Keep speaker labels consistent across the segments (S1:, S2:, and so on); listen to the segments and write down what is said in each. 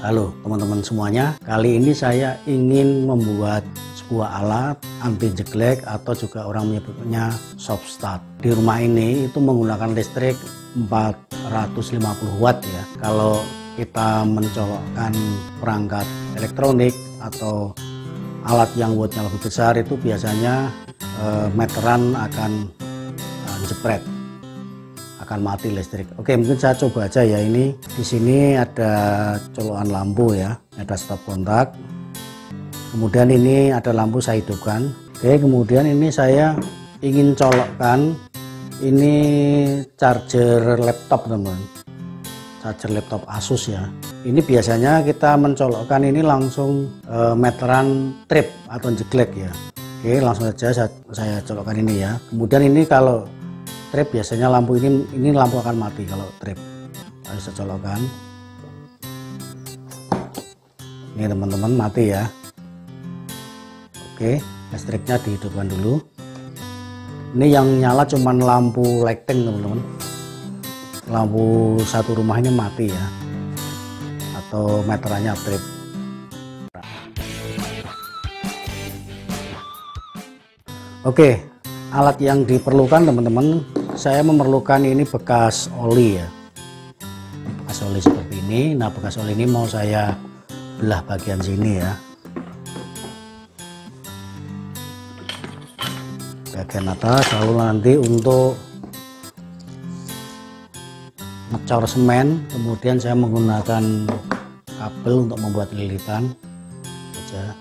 S1: Halo teman-teman semuanya, kali ini saya ingin membuat sebuah alat anti jeglek atau juga orang menyebutnya soft start. Di rumah ini itu menggunakan listrik 450 watt ya. Kalau kita mencolokkan perangkat elektronik atau alat yang wattnya lebih besar itu biasanya meteran akan jepret, akan mati listrik. Oke, mungkin saya coba aja ya. Ini di sini ada colokan lampu ya, ada stop kontak. Kemudian ini ada lampu saya hidupkan. Oke, kemudian ini saya ingin colokkan ini charger laptop teman, charger laptop Asus ya. Ini biasanya kita mencolokkan ini langsung meteran trip atau jeglek ya. Oke, langsung saja saya colokkan ini ya. Kemudian ini kalau trip biasanya lampu ini lampu akan mati kalau trip. Harus saya colokkan. Ini teman-teman mati ya. Oke, listriknya dihidupkan dulu. Ini yang nyala cuman lampu lighting teman-teman. Lampu satu rumah ini mati ya. Atau meterannya trip. Oke, alat yang diperlukan teman-teman, saya memerlukan ini bekas oli ya, bekas oli seperti ini. Nah, bekas oli ini mau saya belah bagian sini ya, bagian atas. Lalu nanti untuk ngecor semen, kemudian saya menggunakan kabel untuk membuat lilitan saja.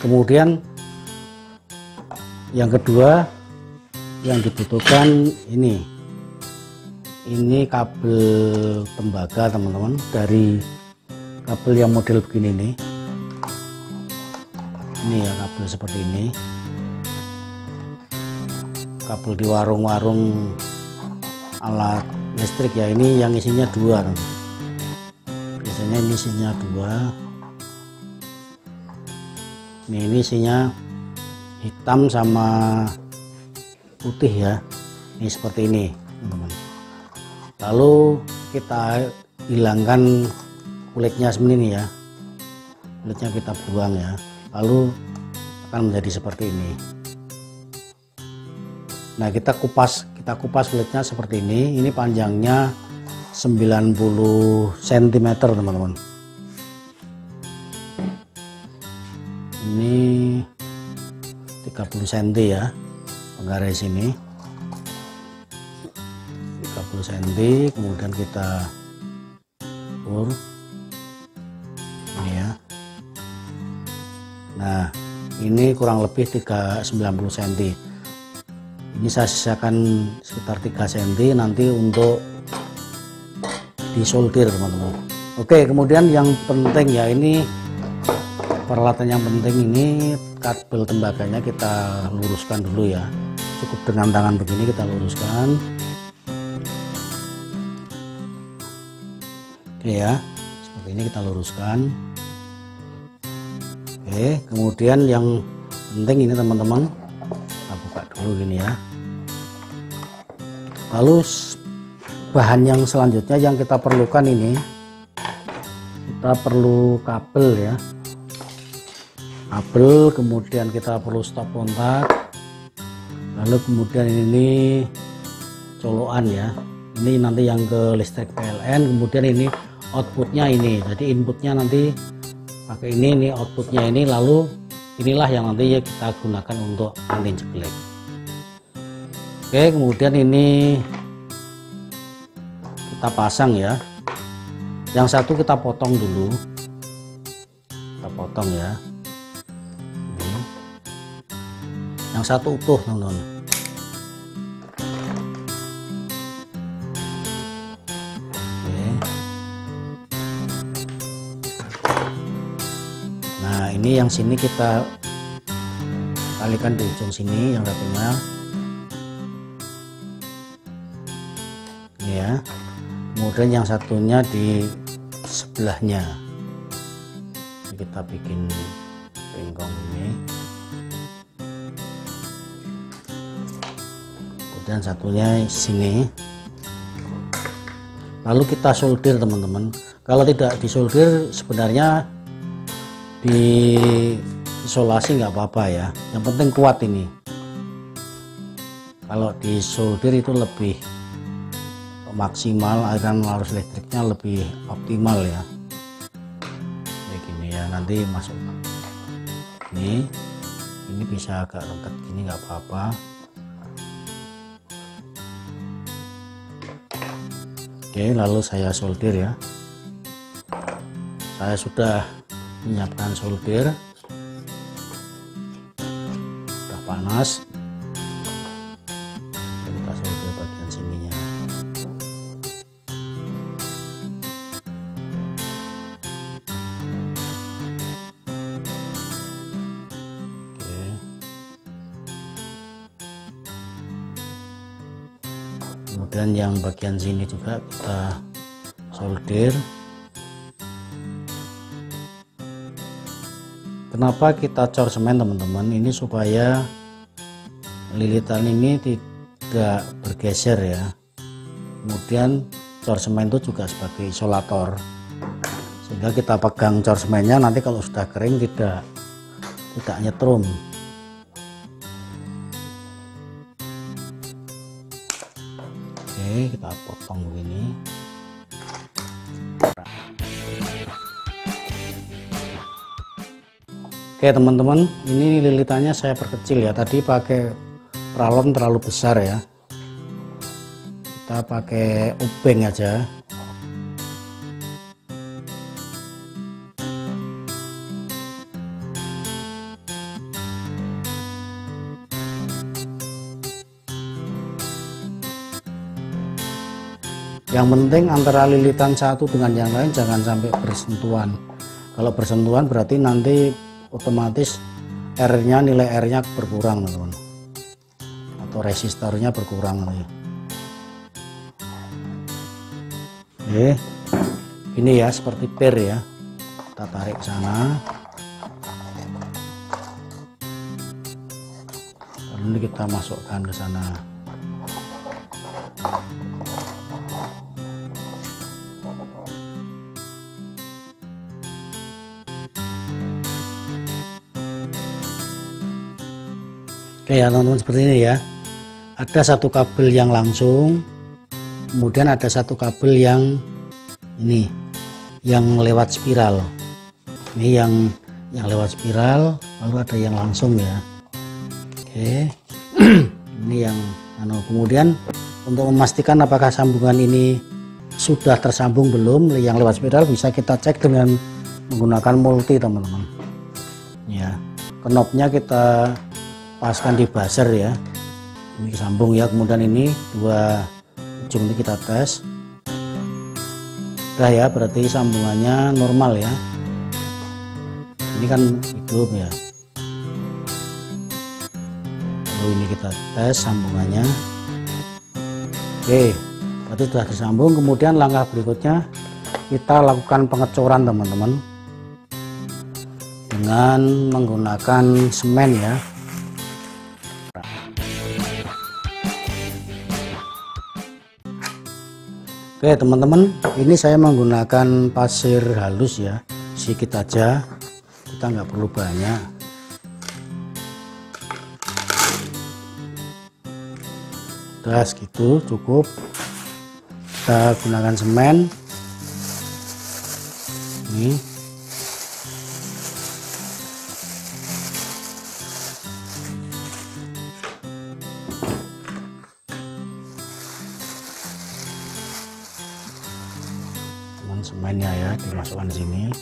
S1: Kemudian yang kedua yang dibutuhkan ini kabel tembaga teman-teman, dari kabel yang model begini nih. Ini ya kabel seperti ini, kabel di warung-warung alat listrik ya. Ini yang isinya dua, biasanya ini isinya dua. Ini isinya hitam sama putih ya. Ini seperti ini teman-teman. Lalu kita hilangkan kulitnya seperti ini ya. Kulitnya kita buang ya. Lalu akan menjadi seperti ini. Nah, kita kupas kulitnya seperti ini. Ini panjangnya 90 cm teman-teman. Ini 30 cm ya, penggaris sini 30 cm. Kemudian kita ukur ini ya. Nah, ini kurang lebih 90 cm. Ini saya sisakan sekitar 3 cm nanti untuk disolder teman-teman. Oke, kemudian yang penting ya, ini peralatan yang penting, ini kabel tembaganya kita luruskan dulu ya. Cukup dengan tangan begini kita luruskan. Oke ya, seperti ini kita luruskan. Oke, kemudian yang penting ini teman-teman, kita buka dulu gini ya. Lalu bahan yang selanjutnya yang kita perlukan ini, kita perlu kabel ya. Kabel, kemudian kita perlu stop kontak, lalu kemudian ini colokan ya. Ini nanti yang ke listrik PLN. Kemudian ini outputnya ini, jadi inputnya nanti pakai ini outputnya ini. Lalu inilah yang nanti kita gunakan untuk anti jeglek. Oke, kemudian ini kita pasang ya. Yang satu kita potong dulu, kita potong ya. Yang satu utuh teman-teman. Oke. Nah, ini yang sini kita kalikan di ujung sini yang satunya. Ini ya. Kemudian yang satunya di sebelahnya. Ini kita bikin ringkot. kemudian satunya sini. Lalu kita solder teman-teman. Kalau tidak disolder sebenarnya di isolasi nggak apa-apa ya, yang penting kuat ini. Kalau disolder itu lebih maksimal, aliran arus listriknya lebih optimal ya. Kayak gini ya, nanti masuk ini bisa agak lengket gini nggak apa-apa. Oke, lalu saya solder ya. Saya sudah menyiapkan solder, sudah panas. Kita solder bagian sininya. Oke. Kemudian yang bagian sini juga kita solder. Kenapa kita cor semen teman-teman? Ini supaya lilitan ini tidak bergeser ya. Kemudian cor semen itu juga sebagai isolator, sehingga kita pegang cor semennya nanti kalau sudah kering tidak nyetrum. Oke, kita potong begini. Oke teman-teman, ini lilitannya saya perkecil ya. Tadi pakai pralon terlalu besar ya. Kita pakai obeng aja. Yang penting antara lilitan satu dengan yang lain jangan sampai bersentuhan. Kalau bersentuhan berarti nanti otomatis R-nya, nilai R-nya berkurang teman-teman, atau resistornya berkurang nih. Oke, ini ya seperti per ya, kita tarik ke sana, lalu kita masukkan ke sana. Oke ya teman-teman, seperti ini ya. Ada satu kabel yang langsung, kemudian ada satu kabel yang ini, yang lewat spiral. Ini yang lewat spiral, lalu ada yang langsung ya. Oke, ini yang kemudian untuk memastikan apakah sambungan ini sudah tersambung belum, yang lewat spiral bisa kita cek dengan menggunakan multi teman-teman. Ya, knopnya kita paskan di buzzer ya, ini sambung ya. Kemudian ini dua ujung ini kita tes, udah ya, berarti sambungannya normal ya. Ini kan hidup ya. Lalu ini kita tes sambungannya. Oke, berarti sudah disambung. Kemudian langkah berikutnya kita lakukan pengecoran teman-teman dengan menggunakan semen ya. Oke teman-teman, ini saya menggunakan pasir halus ya, sedikit aja, kita nggak perlu banyak. Udah segitu cukup. Kita gunakan semen ini. Semennya ya dimasukkan sini.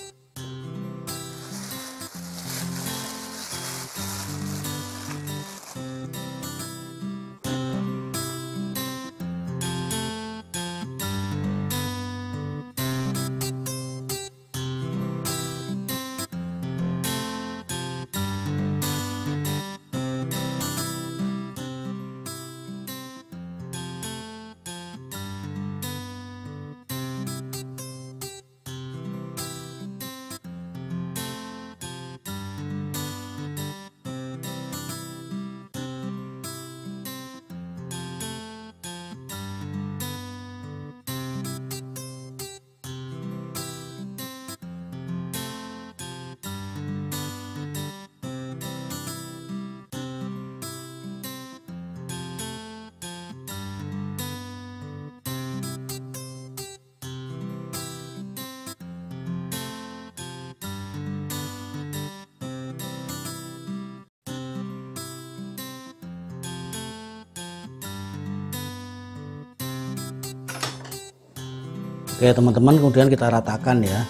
S1: Oke teman-teman, kemudian kita ratakan ya,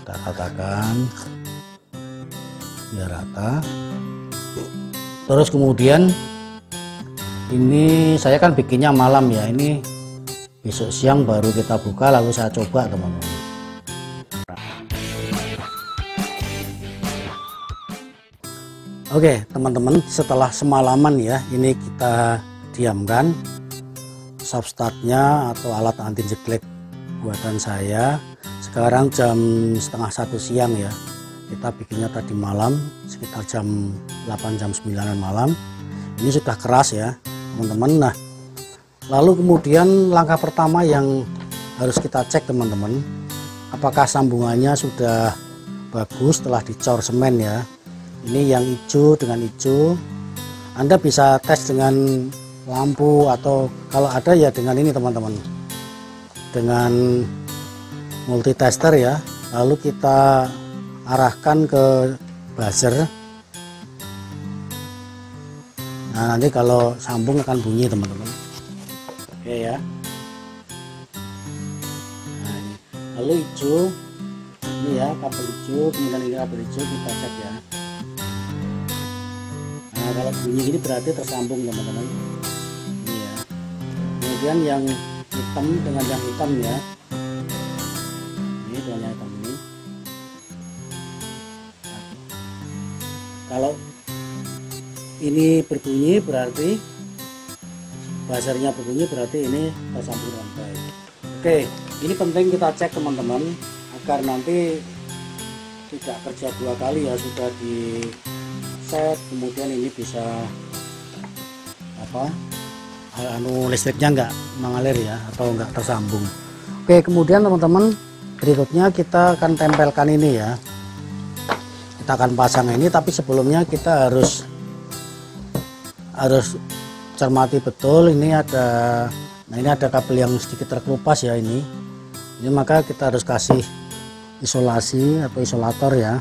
S1: kita ratakan biar rata. Terus kemudian ini saya kan bikinnya malam ya, ini besok siang baru kita buka lalu saya coba teman-teman. Oke teman-teman, setelah semalaman ya, ini kita diamkan. Substartnya atau alat anti jeglek buatan saya sekarang jam setengah 1 siang ya. Kita bikinnya tadi malam sekitar jam 8 jam 9 malam. Ini sudah keras ya teman-teman. Nah lalu kemudian langkah pertama yang harus kita cek teman-teman, apakah sambungannya sudah bagus setelah dicor semen ya. Ini yang hijau dengan hijau. Anda bisa tes dengan lampu atau kalau ada ya dengan ini teman-teman, dengan multitester ya. Lalu kita arahkan ke buzzer. Nah nanti kalau sambung akan bunyi teman-teman. Oke ya. Nah, ini. Lalu hijau, ini ya kabel hijau, kemudian ini kabel hijau kita cek ya. Nah kalau bunyi ini berarti tersambung teman-teman. Ini ya. Kemudian yang hitam dengan yang hitam ya. Ini dengan yang hitam ini. Nah, kalau ini berbunyi berarti buzzernya berbunyi berarti ini tersambung dengan baik. Oke, ini penting kita cek teman-teman agar nanti tidak kerja 2 kali ya, sudah di set kemudian ini bisa apa listriknya nggak mengalir ya atau nggak tersambung. Oke kemudian teman-teman, berikutnya kita akan tempelkan ini ya, kita akan pasang ini, tapi sebelumnya kita harus cermati betul ini ada, nah ini ada kabel yang sedikit terkelupas ya ini maka kita harus kasih isolasi atau isolator ya.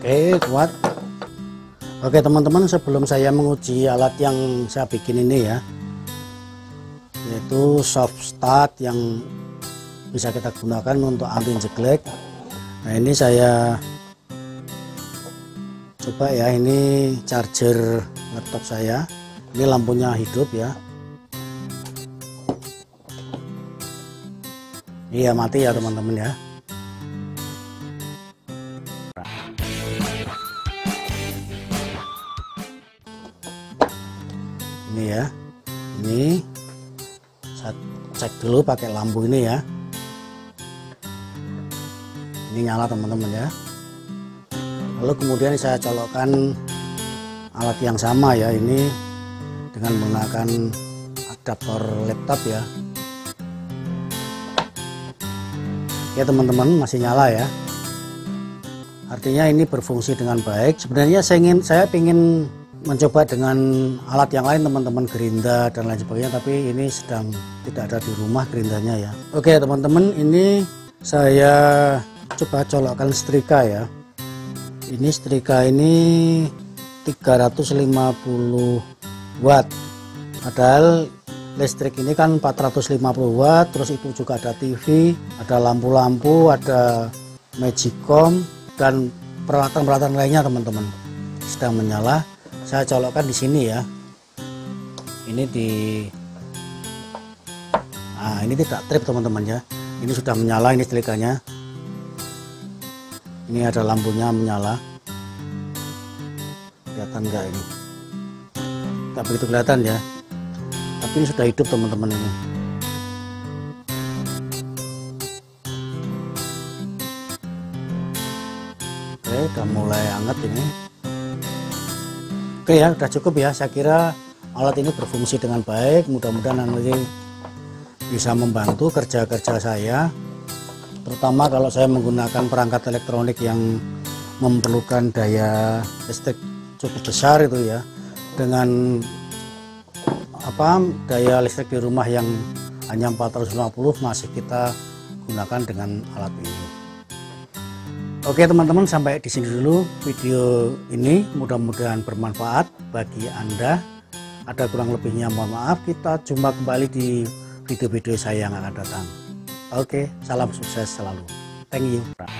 S1: Oke kuat. Oke teman-teman, sebelum saya menguji alat yang saya bikin ini ya, yaitu soft start yang bisa kita gunakan untuk anti jeglek. Nah ini saya coba ya, ini charger laptop saya, ini lampunya hidup ya. Iya mati ya teman-teman ya. Ini ya, ini saya cek dulu pakai lampu ini ya. Ini nyala teman-teman ya. Lalu kemudian saya colokkan alat yang sama ya, ini dengan menggunakan adaptor laptop ya. Oke teman-teman, masih nyala ya. Artinya ini berfungsi dengan baik. Sebenarnya saya ingin mencoba dengan alat yang lain teman-teman, gerinda dan lain sebagainya, tapi ini sedang tidak ada di rumah gerindanya ya. Oke teman-teman, ini saya coba colokkan setrika ya. Ini setrika ini 350 watt, padahal listrik ini kan 450 watt. Terus itu juga ada TV, ada lampu-lampu, ada magicom dan peralatan-peralatan lainnya teman-teman sedang menyala. Saya colokkan di sini ya. Ini ini tidak trip teman-teman ya. Ini sudah menyala, ini setrikanya. Ini ada lampunya menyala. Kelihatan enggak ini? Tak begitu kelihatan ya. Tapi ini sudah hidup teman-teman ini. Oke, udah mulai hangat ini. Oke ya, udah cukup ya. Saya kira alat ini berfungsi dengan baik. Mudah-mudahan nanti bisa membantu kerja-kerja saya, terutama kalau saya menggunakan perangkat elektronik yang memerlukan daya listrik cukup besar itu ya, dengan daya listrik di rumah yang hanya 450 masih kita gunakan dengan alat ini. Oke teman-teman, sampai di sini dulu video ini, mudah-mudahan bermanfaat bagi Anda. Ada kurang lebihnya mohon maaf. Kita jumpa kembali di video-video saya yang akan datang. Oke, salam sukses selalu. Thank you.